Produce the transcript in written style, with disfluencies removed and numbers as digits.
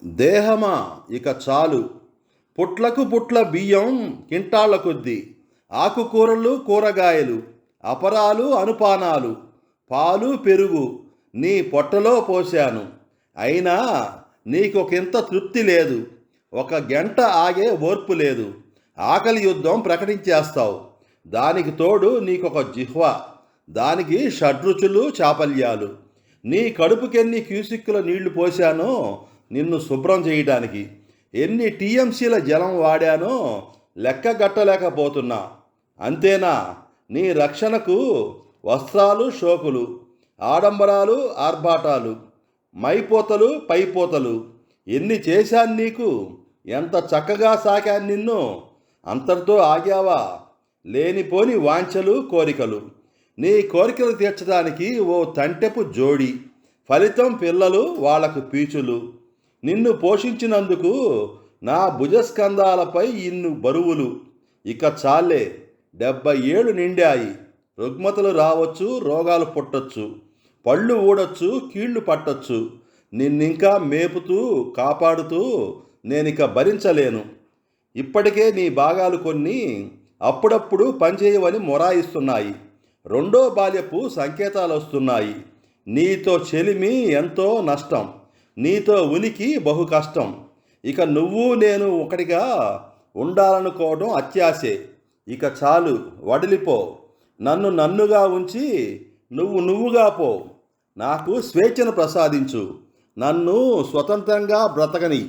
దేహమా ఇక చాలు. పుట్లకు పుట్ల బియ్యం కింటాళ్ల కొద్దీ, ఆకుకూరలు కూరగాయలు, అపరాలు అనుపానాలు, పాలు పెరుగు నీ పొట్టలో పోశాను. అయినా నీకొకింత తృప్తి లేదు. ఒక గంట ఆగే ఓర్పు లేదు. ఆకలి యుద్ధం ప్రకటించేస్తావు. దానికి తోడు నీకొక జిహ్వ, దానికి షడ్రుచులు చాపల్యాలు. నీ కడుపుకెన్ని క్యూసిక్కుల నీళ్లు పోశానో నిన్ను శుభ్రం చేయడానికి, ఎన్ని టీఎంసీల జలం వాడానో లెక్కగట్టలేకపోతున్నా. అంతేనా? నీ రక్షణకు వస్త్రాలు షోకులు, ఆడంబరాలు ఆర్భాటాలు, మైపోతలు పైపోతలు ఎన్ని చేశాను నీకు. ఎంత చక్కగా సాకాను నిన్ను. అంతటితో ఆగావా? లేనిపోని వాంఛలు కోరికలు. నీ కోరికలు తీర్చడానికి ఓ తంటెపు జోడి, ఫలితం పిల్లలు, వాళ్లకు పీచులు. నిన్ను పోషించినందుకు నా భుజస్కంధాలపై ఇన్ను బరువులు. ఇక చాలే. 70 ఏళ్ళు నిండాయి. రుగ్మతలు రావచ్చు, రోగాలు పుట్టొచ్చు, పళ్ళు ఊడొచ్చు, కీళ్లు పట్టొచ్చు. నిన్నింకా మేపుతూ కాపాడుతూ నేనిక భరించలేను. ఇప్పటికే నీ భాగాలు కొన్ని అప్పుడప్పుడు పనిచేయవని మొరాయిస్తున్నాయి. రెండో బాల్యపు సంకేతాలు వస్తున్నాయి. నీతో చెలిమి ఎంతో నష్టం, నీతో ఉనికి బహు కష్టం. ఇక నువ్వు నేను ఒకటిగా ఉండాలనుకోవడం అత్యాశే. ఇక చాలు, వడిలిపో. నన్ను నన్నుగా ఉంచి నువ్వు నువ్వుగా పో. నాకు స్వేచ్ఛను ప్రసాదించు. నన్ను స్వతంత్రంగా బ్రతకని.